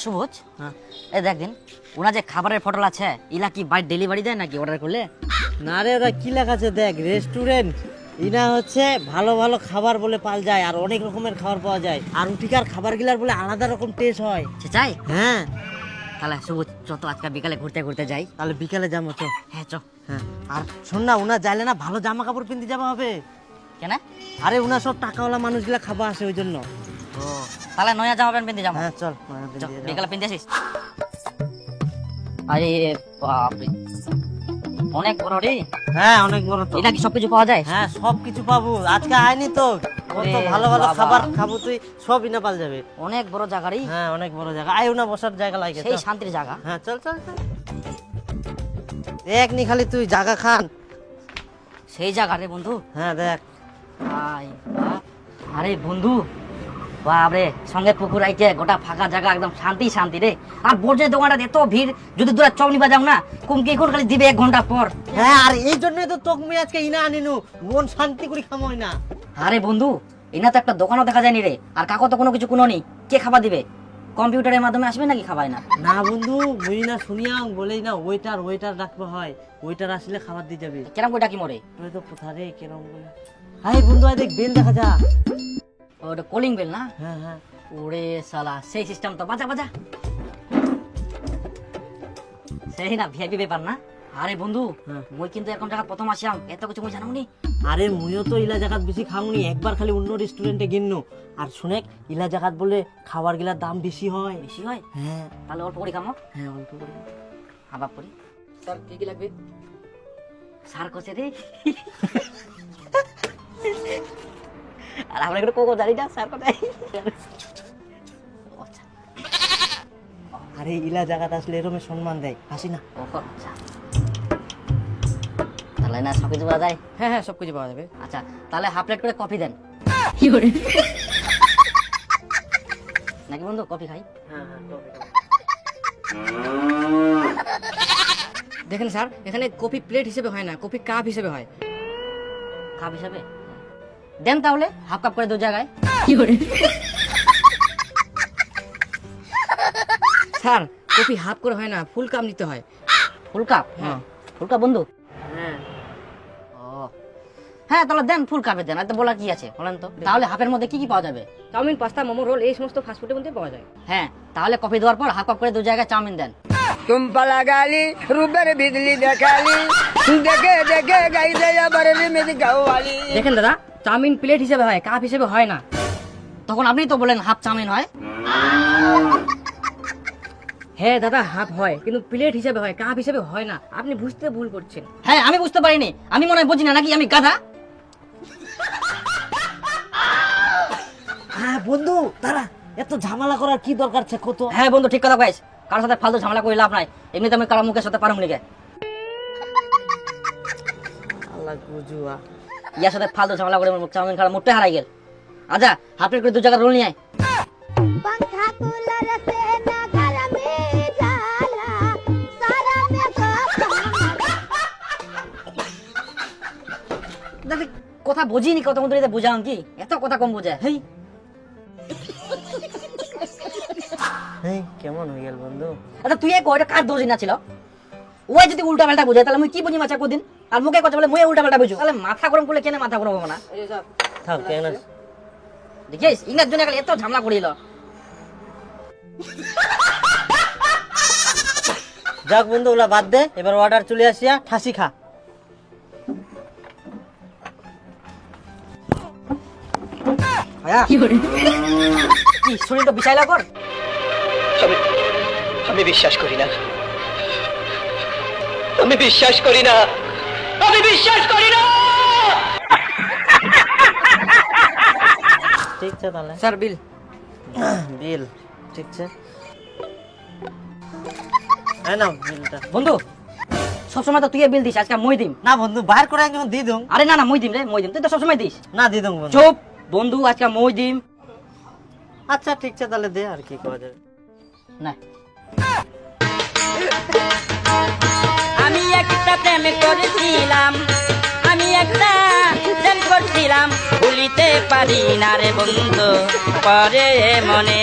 সুবোধ, এই দেখ দিন ওনা যে খাবারের ফটো আছে, ইলা কি বাইরে ডেলিভারি দেয় নাকি অর্ডার করলে? না রে, ওরা কি লেখা আছে দেখ, রেস্টুরেন্ট। ইনা হচ্ছে ভালো ভালো খাবার বলে পাল যায়, আর অনেক রকমের খাবার পাওয়া যায়, আর উঠিকার খাবার গিলার বলে আলাদা রকম টেস্ট হয়। চাই হ্যাঁ, তাহলে সুবোধ যত আজকে বিকালে ঘুরতে ঘুরতে যাই। তাহলে বিকালে যাবো তো। হ্যাঁ চ। হ্যাঁ, আর শোন না, উনা যাইলে না ভালো জামা কাপড় পিনতে যাওয়া হবে। কেন? আরে উনা সব টাকাওয়ালা মানুষগুলা খাবা আসে ওই জন্য। ও তাহলে নয়া জামা প্যান্ট পিনতে যাবো। হ্যাঁ চল, বিকালে পিনতে আসিস। আরে বাপরে, অনেক বড় রে। হ্যাঁ অনেক বড় তো। এটা কি সবকিছু পাওয়া যায়? হ্যাঁ সবকিছু পাবো, আজকে আইনি তো কত এ ভালো ভালো বাবা। খাবার খাবো, তুই সব ইনা পাল যাবে। অনেক বড় জায়গা রে, হ্যাঁ অনেক বড় জায়গা, আয় উনা বসার জায়গা লাগে। সেই শান্তির জায়গা। হ্যাঁ চল চল চল, দেখ নি খালি তুই জায়গা খান। সেই জায়গা রে বন্ধু। হ্যাঁ দেখ। ভাই বাহ। আরে বন্ধু বাপরে, সঙ্গে পুকুর আইছে, গোটা ফাঁকা জায়গা, একদম শান্তি শান্তি রে। আর বোর্ডের দোকানটা এত ভিড়, যদি তোরা চপ নিবা যাও না, কুমকি কোন খালি দিবে 1 ঘন্টা পর। হ্যাঁ, আর এই জন্যই তো তোকে আমি আজকে ইনা আনিনু, মন শান্তি করে খামোই না। আরে বন্ধু, এনা তো একটা দোকানও দেখা যায়নি রে, আর কাকো তো কোনো কিছু কোনো নি, কে খাবার দিবে? কম্পিউটারের মাধ্যমে আসবে নাকি খাবার না? না বন্ধু, মুই না শুনিয়াম বলেই না, ওয়েটার রাখতে হয়, ওয়েটার আসলে খাবার দিয়ে যাবে। কেরাম কইটা কি মরে? তুই তো কোথা রে কেরম বলে। হাই বন্ধু, আয় দেখ বেল দেখা যা। ওটা কলিং বেল না? হ্যাঁ হ্যাঁ। ওরে শালা, সেই সিস্টেম তো, বাজা বাজা। সেই না ভিআইপি ব্যাপার না? আরে বন্ধু, হ্যাঁ। মই কিন্তু এরকম জায়গা প্রথম আসিলাম, এত কিছু মই জানাও নি। আরে মুইও তো ইলা জায়গাত বেশি খামুনি, একবার খালি অন্য রেস্টুরেন্টে গিন্নু। আর শুনেক, ইলা জায়গাত বলে খাবার গিলার দাম বেশি হয়। বেশি হয়? হ্যাঁ তাহলে অল্প করে খামো। হ্যাঁ, অল্প করে। হাবাব করি। স্যার কি কি লাগবে? স্যার কোসে রে। আর আমরা একটু কোকো জানি না স্যার কোথায়। আচ্ছা, আরে ইলা জায়গাত আসলে এরমে সম্মান দেয়, হাসি না। কোকো আচ্ছা। তাহলে না সব কিছু পাওয়া যায়? হ্যাঁ হ্যাঁ, সব কিছু পাওয়া যাবে। আচ্ছা, তাহলে হাফ প্লেট করে কফি দেন। নাকি বন্ধু, কফি খাই? হ্যাঁ হ্যাঁ। দেখেন স্যার, এখানে কফি প্লেট হিসেবে হয় না, কফি কাপ হিসেবে হয়। কাপ হিসাবে দেন, তাহলে হাফ কাপ করে 2 জায়গায়। স্যার, কফি হাফ করে হয় না, ফুল কাপ নিতে হয়। ফুল কাপ? হ্যাঁ। ফুল কাপ বন্ধু? হ্যাঁ ও হ্যাঁ, তাহলে দেন ফুল কাপে দেন, আর তো বলার কি আছে বলেন তো। তাহলে হাফের মধ্যে কি কি পাওয়া যাবে? চাউমিন, পাস্তা, মোমো, রোল, এই সমস্ত ফাস্টফুডের মধ্যে পাওয়া যায়। হ্যাঁ, তাহলে কফি দেওয়ার পর হাফ কাপ করে 2 জায়গায় চাউমিন দেন। तुम पला गाली रूबर बिजली देखाली देखे देखे गई दे बरली में गाँव वाली। দেখেন দাদা, চাউমিন প্লেট হিসেবে হয়, কাপ হিসেবে হয় না। তখন আপনি তো বলেন হাফ চাউমিন হয়। হ্যাঁ দাদা, হাফ হয়, কিন্তু প্লেট হিসেবে হয়, কাপ হিসেবে হয় না। আপনি বুঝতে ভুল করছেন। হ্যাঁ, আমি বুঝতে পারিনি, আমি মনে হয় বুঝি না, নাকি আমি গাধা? হ্যাঁ বন্ধু, তারা এত ঝামেলা করার কি দরকার আছে কত? হ্যাঁ বন্ধু, ঠিক কথা কইস, কারোর সাথে ফালতু ঝামেলা করে লাভ নাই। এমনিতে আমি কারো মুখের সাথে পারুম লিগে। আল্লাহ গুজুয়া। ইয়ার সাথে ফালতু ঝামেলা করে আমার চাউমিন খাওয়ার মুখটা হারাই গেল। আচ্ছা, হাফ প্লেট করে 2 জায়গায় রোল নিয়ে আয়। पंखा कूलर से न घर में जाला सारा में দেখি কথা বুঝিনি, কত মতো বুঝাম কি, এত কথা কম বুঝে। হেই হেই, কেমন হয়ে গেল বন্ধু? আচ্ছা, তুই এক ওইটা কার দোষ না ছিল? ওই যদি উল্টা পাল্টা বুঝে, তাহলে মুই কি বুঝি মাছা কোদিন? আর মুখে কথা বলে মুই উল্টা পাল্টা বুঝু, তাহলে মাথা গরম করলে কেন মাথা গরম হবে না? থাক কেন। দেখিস ইংরেজ জন্য এত ঝামেলা করিল। যাক বন্ধু, ওলা বাদ দে, এবার অর্ডার চলে আসিয়া ঠাসি খা। কি শরীরটা বিছাইলা কর। আমি বিশ্বাস করি না, আমি বিশ্বাস করি না, আমি বিশ্বাস করি না। ঠিক আছে তাহলে। স্যার, বিল। বিল ঠিক আছে। হ্যাঁ না বিলটা। বন্ধু, সবসময় তো তুই বিল দিস, আজকে মই দিম। না বন্ধু, বাইর করে একজন দিয়ে দুম। আরে না না, মই দিম রে, মই দিম, তুই তো সবসময় দিস। না দিয়ে দুম বন্ধু। চুপ বন্ধু, আজকে মই দিম। আচ্ছা ঠিক আছে তাহলে দে, আর কি করা যাবে। না, আমি একটা প্রেম করেছিলাম, আমি একটা প্রেম করছিলাম, ভুলিতে পারি না রে বন্ধু, পরে মনে